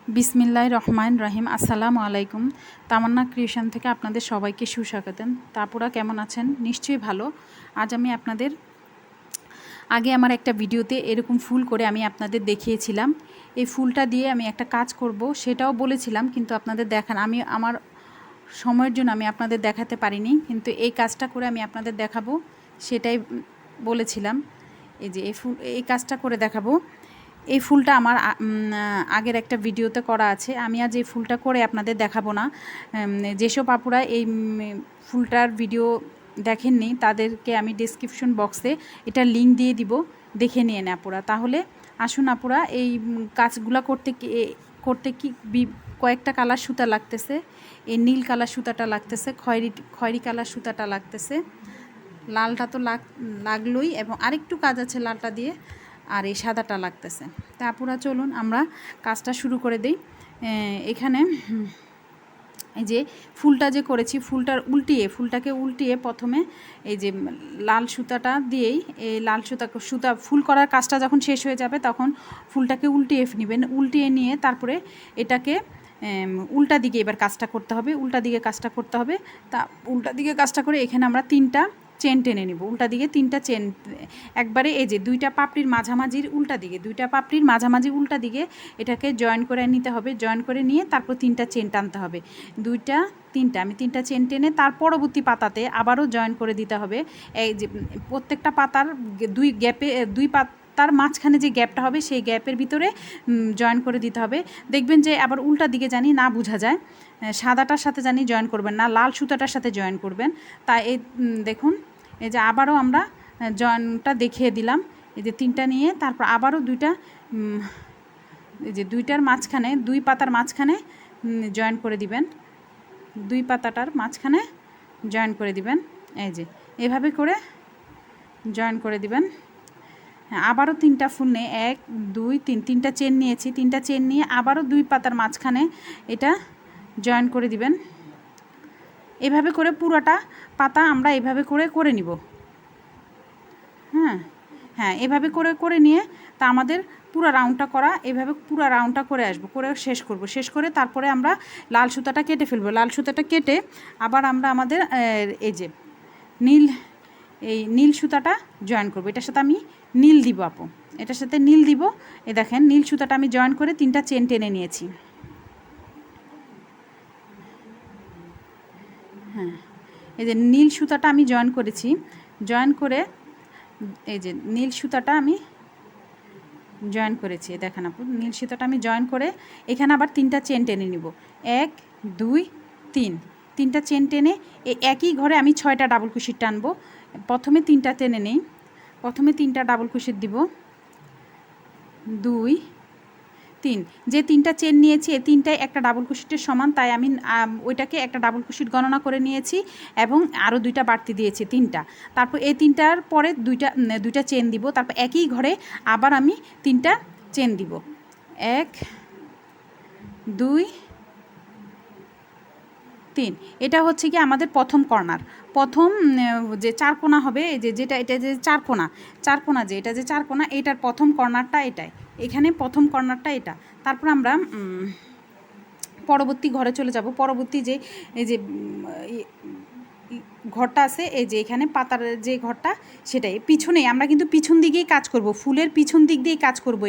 বিসমিল্লাহির রহমানির রহিম। আসসালামুআলাইকুম। তামান্না ক্রিয়েশন থেকে আপনাদের সবাইকে সুস্বাগতম। তারপরা কেমন আছেন? নিশ্চয়ই ভালো। আজ আমি আপনাদের আগে আমার একটা ভিডিওতে এরকম ফুল করে আমি আপনাদের দেখিয়েছিলাম। এই ফুলটা দিয়ে আমি একটা কাজ করব সেটাও বলেছিলাম, কিন্তু আপনাদের আমি আমার সময়ের জন্য আমি আপনাদের দেখাতে পারিনি, কিন্তু এই কাজটা করে আমি আপনাদের দেখাবো সেটাই বলেছিলাম। এই কাজটা করে দেখাবো। এই ফুলটা আমার আগের একটা ভিডিওতে করা আছে। আমি আজ এই ফুলটা করে আপনাদের দেখাবো না। যেসব আপুরা এই ফুলটার ভিডিও দেখেননি তাদেরকে আমি ডেসক্রিপশন বক্সে এটা লিঙ্ক দিয়ে দিব, দেখে নিয়ে নেন আপুরা। তাহলে আসুন আপুরা, এই কাজগুলো করতে কি কয়েকটা কালার সুতা লাগতেছে। এই নীল কালার সুতাটা লাগতেছে, খয়েরি কালার সুতাটা লাগতেছে, লালটা তো লাগলোই, এবং আরেকটু কাজ আছে লালটা দিয়ে, আর এই সাদাটা লাগতেছে। তা আপুরা চলুন আমরা কাজটা শুরু করে দিই। এখানে এই যে ফুলটা যে করেছি, ফুলটাকে উল্টিয়ে প্রথমে এই যে লাল সুতাটা দিয়েই, এই লাল সুতা ফুল করার কাজটা যখন শেষ হয়ে যাবে তখন ফুলটাকে উল্টিয়ে নেবেন। উল্টিয়ে নিয়ে তারপরে এটাকে উল্টা দিকে এবার কাজটা করতে হবে। তা উল্টা দিকে কাজটা করে এখানে আমরা 3টা চেন টেনে নিব। উল্টা দিকে 3টা চেন একবারে এই যে 2টা পাপড়ির মাঝামাঝির উল্টা দিকে এটাকে জয়েন করে নিতে হবে। জয়েন করে নিয়ে তারপর 3টা চেন টানতে হবে। 3টা চেন টেনে তার পরবর্তী পাতাতে আবারও জয়েন করে দিতে হবে। এই যে প্রত্যেকটা পাতার দুই পাতার মাঝখানে যে গ্যাপটা হবে সেই গ্যাপের ভিতরে জয়েন করে দিতে হবে। দেখবেন যে আবার উল্টা দিকে জানি না বোঝা যায়, সাদাটার সাথে জানি জয়েন করবেন না, লাল সুতাটার সাথে জয়েন করবেন। তাই এই দেখুন, এই যে আবারও আমরা জয়েনটা দেখিয়ে দিলাম। এই যে 3টা নিয়ে তারপর আবারও 2টা, এই যে 2টার মাঝখানে, 2 পাতার মাঝখানে জয়েন করে দিবেন। 2 পাতাটার মাঝখানে জয়েন করে দিবেন। এই যে এভাবে করে জয়েন করে দিবেন। আবারও 3টা ফুল নিয়ে 1 2 3 3টা চেন নিয়েছি। 3টা চেন নিয়ে আবারও 2 পাতার মাঝখানে এটা জয়েন করে দিবেন। এভাবে করে পুরোটা পাতা আমরা এভাবে করে নিব। হ্যাঁ এভাবে করে নিয়ে তা আমাদের পুরো রাউন্ডটা করা, এভাবে পুরো রাউন্ডটা করে আসবো, করে শেষ করে তারপরে আমরা লাল সুতাটা কেটে ফেলবো। লাল সুতাটা কেটে আবার আমরা আমাদের এই যে নীল সুতাটা জয়েন করবো। এটার সাথে আমি নীল দিব আপু, এটার সাথে নীল দিব। এই দেখেন নীল সুতাটা আমি জয়েন করে 3টা চেন টেনে নিয়েছি। হ্যাঁ, এই যে নীল সুতাটা আমি জয়েন করেছি। জয়েন করে এই যে নীল সুতাটা আমি জয়েন করেছি, দেখেন আপু, নীল সুতাটা আমি জয়েন করে এখানে আবার 3টা চেন টেনে নিব। 1 2 3 3টা চেন টেনে এই একই ঘরে আমি 6টা ডাবল ক্রোশেট টানবো। প্রথমে 3টা টেনে নেই, প্রথমে 3টা ডাবল ক্রোশেট দিব। 2 3, যে 3টা চেন নিয়েছি এই 3টাই একটা ডাবল ক্রোশেটের সমান, তাই আমি ওইটাকে একটা ডাবল ক্রোশেট গণনা করে নিয়েছি এবং আরও 2টা বাড়তি দিয়েছি, 3টা। তারপর এই 3টার পরে 2টা চেন দিব। তারপর একই ঘরে আবার আমি 3টা চেন দিব। 1 2 3। এটা হচ্ছে কি আমাদের প্রথম কর্নার, প্রথম যে 4 কোণা হবে, এই যে এটা যে 4 কোণা যে এটা যে 4 কোণা, এটার প্রথম কর্নারটা এটাই, এখানে প্রথম কর্নারটা এটা। তারপর আমরা পরবর্তী ঘরে চলে যাব। পরবর্তী যে এই যে ঘরটা আছে, এই যে এখানে পাতার যে ঘরটা সেটাই পিছনেই, আমরা কিন্তু পিছন দিকেই কাজ করব, ফুলের পিছন দিক দিয়েই কাজ করব।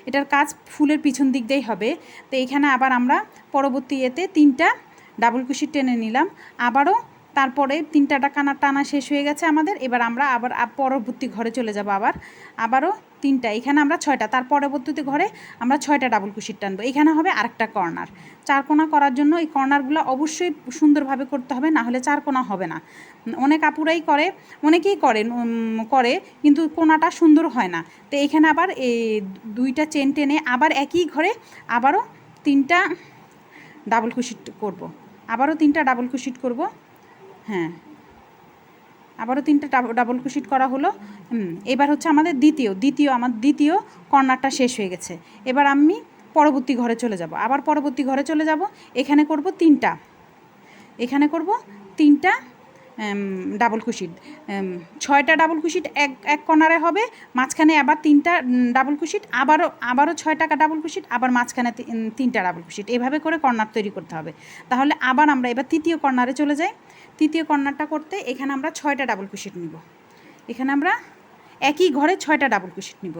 এটার কাজ ফুলের পিছন দিক দিয়েই হবে। তো এখানে আবার আমরা পরবর্তী এতে 3টা ডাবল ক্রোশেট টেনে নিলাম। আবারও তারপরে 3টা টানা শেষ হয়ে গেছে আমাদের। এবার আমরা আবার পরবর্তী ঘরে চলে যাব। আবারও 3টা, এখানে আমরা 6টা, তার পরবর্তীতে ঘরে আমরা 6টা ডাবল ক্রোশেট টানবো। এখানে হবে আরেকটা কর্নার। 4 কোণা করার জন্য এই কর্নারগুলো অবশ্যই সুন্দরভাবে করতে হবে, না হলে 4 কোণা হবে না। অনেক আপুরাই অনেকেই করে কিন্তু কোণাটা সুন্দর হয় না। তো এখানে আবার এই 2টা চেন টেনে আবার একই ঘরে আবারও 3টা ডাবল ক্রোশেট করব। আবারও 3টা ডাবল ক্রোশেট করব। হ্যাঁ, আবারও 3টা ডাবল ক্রোশেট করা হলো। এবার হচ্ছে আমাদের দ্বিতীয় কর্নারটা শেষ হয়ে গেছে। এবার আমি পরবর্তী ঘরে চলে যাব। আবার পরবর্তী ঘরে চলে যাব, এখানে করব 3টা, এখানে করব 3টা ডাবল কুশিট, 6টা ডাবল কুশিট এক কর্নারে হবে, মাঝখানে আবার 3টা ডাবল কুশিট, আবারও 6টা ডাবল কুশিট, আবার মাঝখানে 3টা ডাবল কুশিট, এভাবে করে কর্নার তৈরি করতে হবে। তাহলে আবার আমরা এবার তৃতীয় কর্নারে চলে যাই। তৃতীয় কর্নারটা করতে এখানে আমরা 6টা ডাবল কুশিট নিব। এখানে আমরা একই ঘরে 6টা ডাবল কুশিট নিব।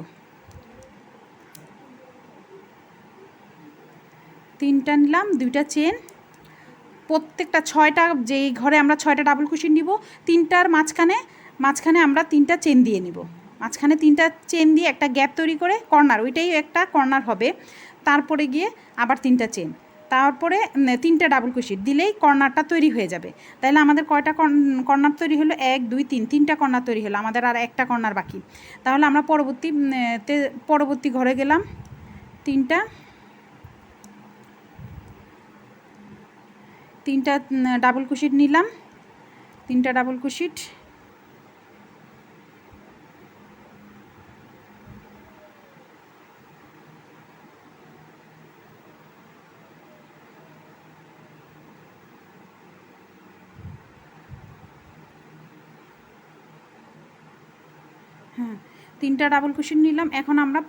3টা নিলাম, 2টা চেন, প্রত্যেকটা 6টা যেই ঘরে আমরা 6টা ডাবল কুশিট নিব, 3টার মাঝখানে আমরা 3টা চেন দিয়ে নিব। মাঝখানে 3টা চেন দিয়ে একটা গ্যাপ তৈরি করে কর্নার, ওইটাই একটা কর্নার হবে। তারপরে গিয়ে আবার 3টা চেন, তারপরে 3টা ডাবল কুশিট দিলেই কর্নারটা তৈরি হয়ে যাবে। তাহলে আমাদের কয়টা কর্নার তৈরি হলো? 1 2 3, 3টা কর্নার তৈরি হলো, আমাদের আর একটা কর্নার বাকি। তাহলে আমরা পরবর্তী ঘরে গেলাম, 3টা ডাবল কুশিট নিলাম, 3টা ডাবল কুশিট, হ্যাঁ 3টা ডাবল কুশিট নিলাম। এখন আমরা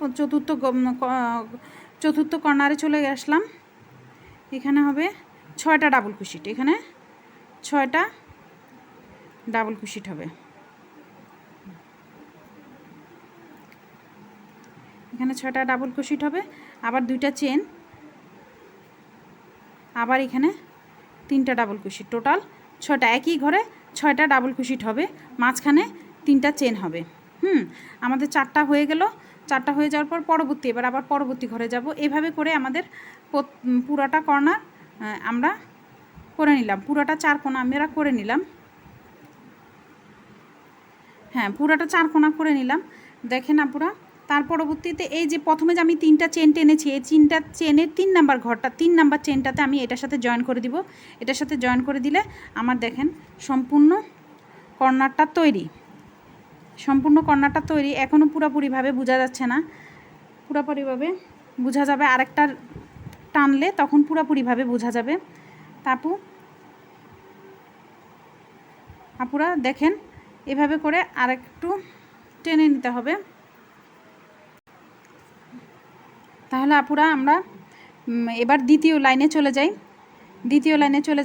চতুর্থ কর্নারে চলে আসলাম। এখানে হবে 6টা ডাবল কুশিট, এখানে 6টা ডাবল কুশিট হবে। এখানে 6টা ডাবল কুশিট হবে, আবার 2টা চেন, আবার এখানে 3টা ডাবল কুশিট, টোটাল 6টা। একই ঘরে 6টা ডাবল কুশিট হবে, মাঝখানে 3টা চেন হবে। আমাদের 4টা হয়ে গেল। 4টা হয়ে যাওয়ার পর এবার আবার পরবর্তী ঘরে যাব। এভাবে করে আমাদের পুরাটা কর্নার আমরা করে নিলাম, পুরাটা 4 কোণা আমরা করে নিলাম। হ্যাঁ, পুরাটা 4 কোণা করে নিলাম, দেখেন আপুরা। তার পরবর্তীতে এই যে প্রথমে যে আমি 3টা চেন টেনেছি, এই 3টা চেনের 3 নাম্বার ঘরটা, 3 নাম্বার চেনটাতে আমি এটার সাথে জয়েন করে দিব। এটার সাথে জয়েন করে দিলে আমার দেখেন সম্পূর্ণ কর্নারটা তৈরি। এখনও পুরোপুরিভাবে বোঝা যাচ্ছে না, পুরোপুরিভাবে বোঝা যাবে আরেকটা টানলে, তখন পুরোপুরিভাবে বোঝা যাবে। আপুরা দেখেন, এভাবে করে আরেকটু টেনে নিতে হবে। তাহলে আপুরা আমরা এবার দ্বিতীয় লাইনে চলে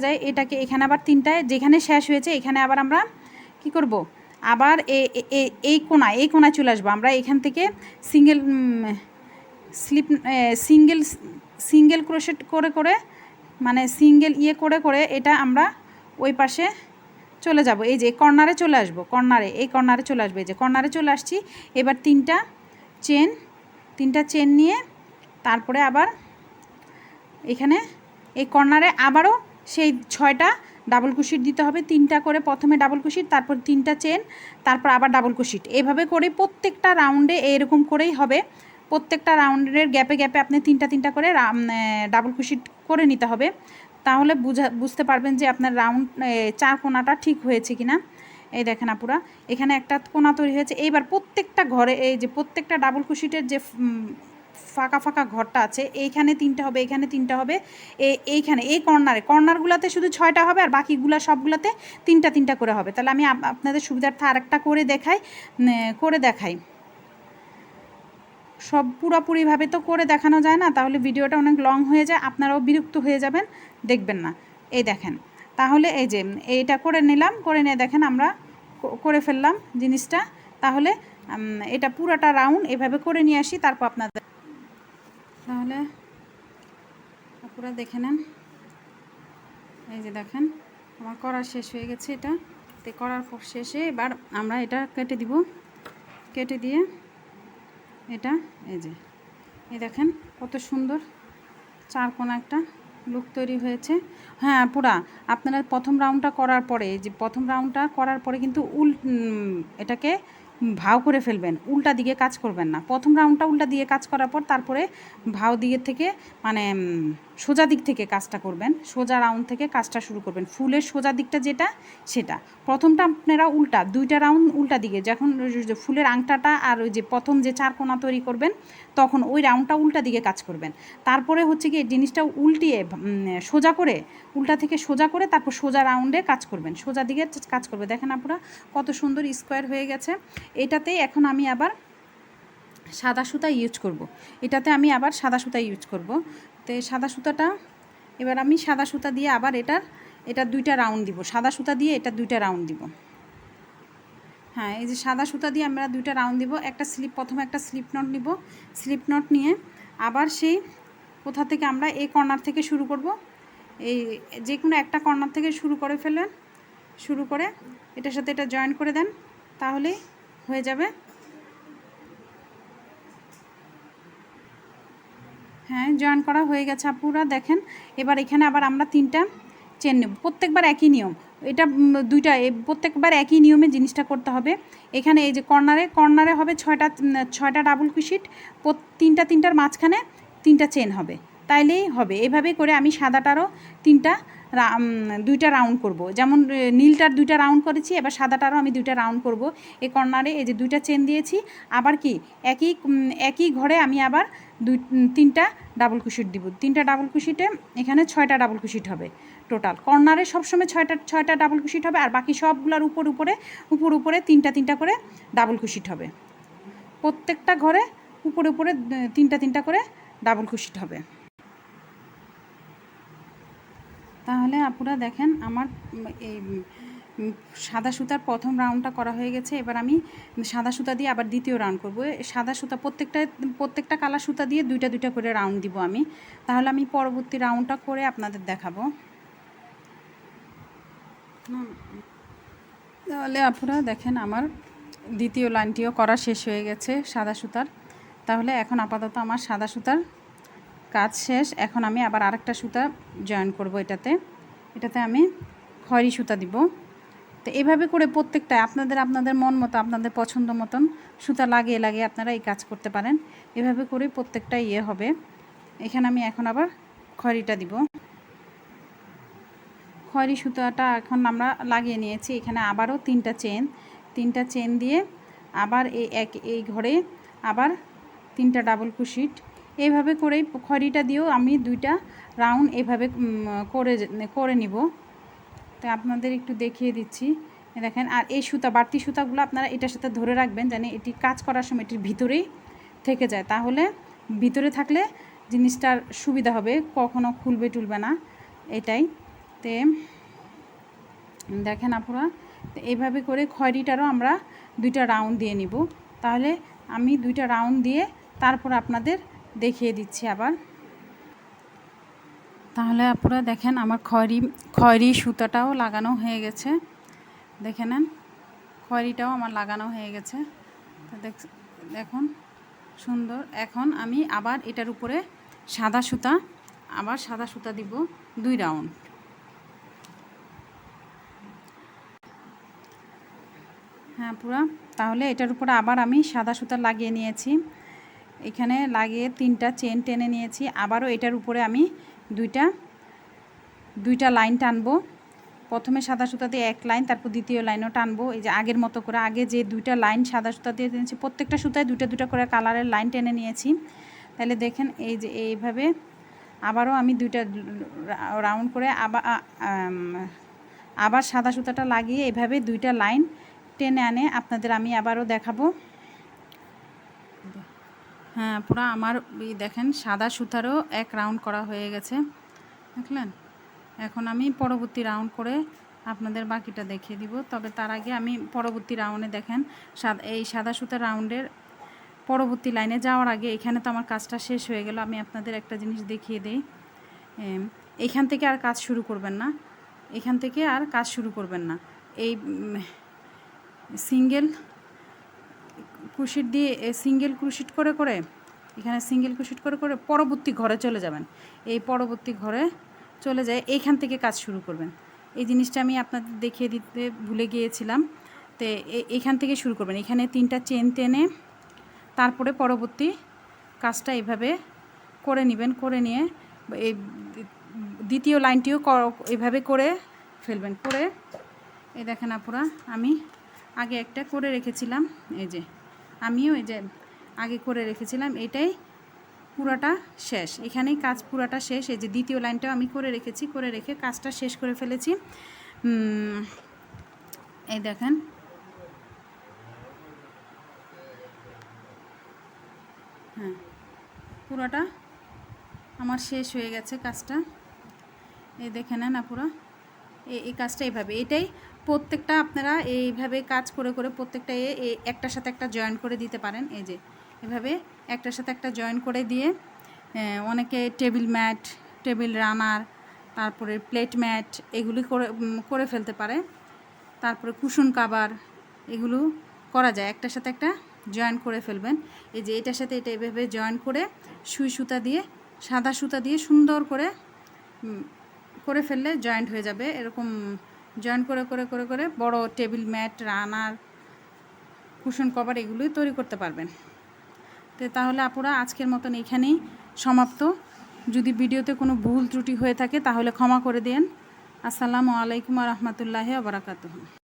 যাই। এটাকে এখানে আবার 3টায় যেখানে শেষ হয়েছে, এখানে আবার আমরা কি করব, আবার এই কোণায় চলে আসবো। আমরা এখান থেকে সিঙ্গেল ক্রোশেট করে মানে সিঙ্গেল করে এটা আমরা ওই পাশে চলে যাব। এই যে কর্নারে চলে আসবো, এই কর্নারে চলে আসবে। এই যে কর্নারে চলে আসছি। এবার 3টা চেন নিয়ে তারপরে আবার এখানে এই কর্নারে আবারও সেই 6টা ডাবল কুশিট দিতে হবে। 3টা করে প্রথমে ডাবল কুশিট, তারপর 3টা চেন, তারপর আবার ডাবল কুশিট। এভাবে করে প্রত্যেকটা রাউন্ডে এরকম করেই হবে। প্রত্যেকটা রাউন্ডের গ্যাপে আপনি 3টা করে ডাবল কুশিট করে নিতে হবে। তাহলে বুঝতে পারবেন যে আপনার রাউন্ড 4 কোণাটা ঠিক হয়েছে কিনা। এই দেখেন আপুরা, এখানে একটা কোণা তৈরি হয়েছে। এইবার প্রত্যেকটা ঘরে এই যে প্রত্যেকটা ডাবল কুশিটের যে ফাঁকা ঘরটা আছে, এইখানে 3টা হবে, এখানে 3টা হবে, এইখানে এই কর্নারগুলোতে শুধু 6টা হবে, আর বাকিগুলো সবগুলোতে 3টা করে হবে। তাহলে আমি আপনাদের সুবিধার্থে আরেকটা করে দেখাই। সব পুরোপুরিভাবে তো করে দেখানো যায় না, তাহলে ভিডিওটা অনেক লং হয়ে যায়, আপনারাও বিরক্ত হয়ে যাবেন, দেখবেন না। এই দেখেন, তাহলে এই যে এইটা করে নিয়ে দেখেন আমরা করে ফেললাম জিনিসটা। তাহলে এটা পুরাটা রাউন্ড এভাবে করে নিয়ে আসি, তারপর আপনাদের তাহলে আপনারা দেখে নেন। এই যে দেখেন আমার করা শেষ হয়ে গেছে। এটা করার পর শেষে এবার আমরা এটা কেটে দিয়ে এটা এই দেখেন কত সুন্দর 4 কোণা একটা লুক তৈরি হয়েছে। হ্যাঁ পুরা আপনারা প্রথম রাউন্ডটা করার পরে কিন্তু এটাকে ভাও করে ফেলবেন, উল্টা দিকে কাজ করবেন না। প্রথম রাউন্ডটা উল্টা দিয়ে কাজ করার পর তারপরে ভাও দিকে থেকে মানে সোজা দিক থেকে কাজটা করবেন, সোজা রাউন্ড থেকে কাজটা শুরু করবেন। ফুলের সোজা দিকটা যেটা সেটা প্রথমটা আপনারা উল্টা, 2টা রাউন্ড উল্টা দিকে, যখন ফুলের আংটাটা আর ওই যে প্রথম যে 4 কোণা তৈরি করবেন তখন ওই রাউন্ডটা উল্টা দিকে কাজ করবেন। তারপরে হচ্ছে কি জিনিসটা উল্টিয়ে সোজা করে, উল্টা থেকে সোজা করে তারপর সোজা রাউন্ডে কাজ করবেন, সোজা দিকে কাজ করবে। দেখেন আপনারা কত সুন্দর স্কোয়ার হয়ে গেছে। এটাতেই এখন আমি আবার সাদা সুতা ইউজ করব, এটাতে আমি আবার সাদা সুতা ইউজ করব। তো সাদা সুতাটা এবার আমি সাদা সুতা দিয়ে আবার এটা 2টা রাউন্ড দিব, সাদা সুতা দিয়ে এটা 2টা রাউন্ড দিব। হ্যাঁ, এই যে সাদা সুতা দিয়ে আমরা 2টা রাউন্ড দিব। প্রথমে একটা স্লিপ নট নিব, স্লিপ নট নিয়ে আবার সেই কোথা থেকে আমরা এই কর্নার থেকে শুরু করব, এই যে কোনো একটা কর্নার থেকে শুরু করে ফেলেন, শুরু করে এটার সাথে এটা জয়েন করে দেন, তাহলেই হয়ে যাবে। হ্যাঁ, জয়েন করা হয়ে গেছে আপুরা, দেখেন। এবার এখানে আবার আমরা 3টা চেন নেব, প্রত্যেকবার একই নিয়ম, এটা 2টা প্রত্যেকবার একই নিয়মে জিনিসটা করতে হবে। এখানে এই যে কর্নারে হবে 6টা ডাবল ক্রোশেট, 3টার মাঝখানে 3টা চেন হবে, তাইলেই হবে। এভাবে করে আমি সাদাটারও 2টা রাউন্ড করব, যেমন নীলটার 2টা রাউন্ড করেছি, এবার সাদাটারও আমি 2টা রাউন্ড করব। এই কর্নারে এই যে 2টা চেন দিয়েছি, আবার কি একই ঘরে আমি আবার 3টা ডাবল ক্রোশেট দিব। 3টা ডাবল ক্রোশেটে এখানে 6টা ডাবল ক্রোশেট হবে টোটাল। কর্নারে সবসময় 6টা ডাবল ক্রোশেট হবে, আর বাকি সবগুলোর উপরে 3টা করে ডাবল ক্রোশেট হবে। প্রত্যেকটা ঘরে উপরে 3টা করে ডাবল ক্রোশেট হবে। তাহলে আপনারা দেখেন আমার এই সাদা সুতার প্রথম রাউন্ডটা করা হয়ে গেছে। এবার আমি সাদা সুতা দিয়ে আবার দ্বিতীয় রাউন্ড করব। সাদা সুতা প্রত্যেকটা কালার সুতা দিয়ে 2টা করে রাউন্ড দিব আমি। তাহলে আমি পরবর্তী রাউন্ডটা করে আপনাদের দেখাবো। তাহলে আপনারা দেখেন আমার দ্বিতীয় লাইনটিও করা শেষ হয়ে গেছে সাদা সুতার। তাহলে এখন আপাতত আমার সাদা সুতার কাজ শেষ। এখন আমি আবার আরেকটা সুতা জয়েন করব, এটাতে আমি খয়েরি সুতা দিব। তো এভাবে করে প্রত্যেকটা আপনাদের মন মতো, আপনাদের পছন্দ মতন সুতা লাগিয়ে আপনারা এই কাজ করতে পারেন। এভাবে করে প্রত্যেকটা হবে। এখানে আমি এখন আবার খয়েরিটা দিব। খয়েরি সুতাটা এখন আমরা লাগিয়ে নিয়েছি। এখানে আবারও 3টা চেন দিয়ে আবার এই ঘরে আবার 3টা ডাবল ক্রোশেট, এইভাবে করেই খয়েরিটা দিয়েও আমি 2টা রাউন্ড এভাবে করে নিব। তো আপনাদের একটু দেখিয়ে দিচ্ছি, দেখেন। আর এই বাড়তি সুতাগুলো আপনারা এটার সাথে ধরে রাখবেন, যেন এটি কাজ করার সময় এটির ভিতরেই থেকে যায়, তাহলে ভিতরে থাকলে জিনিসটার সুবিধা হবে, কখনো খুলবে টুলবে না, এটাই। তো দেখেন আপনারা, তো এইভাবে করে খয়েরিটারও আমরা 2টা রাউন্ড দিয়ে নিব। তাহলে আমি 2টা রাউন্ড দিয়ে তারপর আপনাদের দেখিয়ে দিচ্ছি আবার। তাহলে আপনারা দেখেন আমার খয়েরি সুতাটাও লাগানো হয়ে গেছে, দেখে নেন। খয়েরিটাও আমার লাগানো হয়ে গেছে, তো দেখুন সুন্দর। এখন আমি আবার এটার উপরে সাদা সুতা দিব 2 রাউন্ড। হ্যাঁ পুরা, তাহলে এটার উপরে আবার আমি সাদা সুতা লাগিয়ে নিয়েছি, এখানে লাগিয়ে 3টা চেন টেনে নিয়েছি। আবারও এটার উপরে আমি 2টা লাইন টানবো। প্রথমে সাদা সুতা দিয়ে 1 লাইন, তারপর দ্বিতীয় লাইনও টানবো। এই যে আগের মতো করে আগে যে 2টা লাইন সাদা সুতা দিয়ে টেনেছি, প্রত্যেকটা সুতায় 2টা করে কালারের লাইন টেনে নিয়েছি। তাহলে দেখেন এই যে এইভাবে আবারও আমি 2টা রাউন্ড করে আবার সাদা সুতাটা লাগিয়ে এভাবে 2টা লাইন টেনে আনে আপনাদের আমি আবারও দেখাবো। হ্যাঁ পুরো আমার দেখেন সাদা সুতারও 1 রাউন্ড করা হয়ে গেছে, দেখলেন। এখন আমি পরবর্তী রাউন্ড করে আপনাদের বাকিটা দেখিয়ে দিব। তবে তার আগে আমি পরবর্তী রাউন্ডে দেখেন এই সাদা সুতার রাউন্ডের পরবর্তী লাইনে যাওয়ার আগে এখানে তো আমার কাজটা শেষ হয়ে গেল। আমি আপনাদের একটা জিনিস দেখিয়ে দিই, এখান থেকে আর কাজ শুরু করবেন না, এই সিঙ্গেল ক্রোশেট করে এখানে সিঙ্গেল ক্রোশেট করে পরবর্তী ঘরে চলে যাবেন। এই পরবর্তী ঘরে চলে যায় এইখান থেকে কাজ শুরু করবেন। এই জিনিসটা আমি আপনাদের দেখিয়ে দিতে ভুলে গিয়েছিলাম। তো এইখান থেকে শুরু করবেন, এখানে 3টা চেন টেনে তারপরে পরবর্তী কাজটা এইভাবে করে নেবেন। করে নিয়ে এই দ্বিতীয় লাইনটিও এভাবে করে ফেলবেন। করে এই দেখেন আপুরা, আমি আগে একটা করে রেখেছিলাম, এই যে আমিও এই যে আগে করে রেখেছিলাম, এটাই পুরাটা শেষ, এখানেই কাজ পুরাটা শেষ। এই যে দ্বিতীয় লাইনটাও আমি করে রেখেছি, করে রেখে কাজটা শেষ করে ফেলেছি। এই দেখেন, হ্যাঁ পুরাটা আমার শেষ হয়ে গেছে কাজটা। এই দেখে নেন আপুরা, এই কাজটা এইভাবে, এটাই প্রত্যেকটা আপনারা এইভাবে কাজ করে করে প্রত্যেকটা একটার সাথে একটা জয়েন করে দিতে পারেন। এই যে এভাবে একটার সাথে একটা জয়েন করে দিয়ে অনেকে টেবিল ম্যাট, টেবিল রানার, তারপরে প্লেট ম্যাট এগুলি করে ফেলতে পারে। তারপরে কুশন কাভার এগুলো করা যায়, একটার সাথে একটা জয়েন করে ফেলবেন। এই যে এটার সাথে এটা এভাবে জয়েন করে সুই সুতা দিয়ে, সাদা সুতা দিয়ে সুন্দর করে ফেললে জয়েন্ট হয়ে যাবে। এরকম জয়েন করে করে করে করে বড় টেবিল ম্যাট, রানার, কুশন কভার এগুলোই তৈরি করতে পারবেন। তো তাহলে আপুরা আজকের মতন এখানেই সমাপ্ত। যদি ভিডিওতে কোনো ভুল ত্রুটি হয়ে থাকে তাহলে ক্ষমা করে দেন। আসসালামু আলাইকুম ওয়া রাহমাতুল্লাহি ওয়া বারাকাতুহু।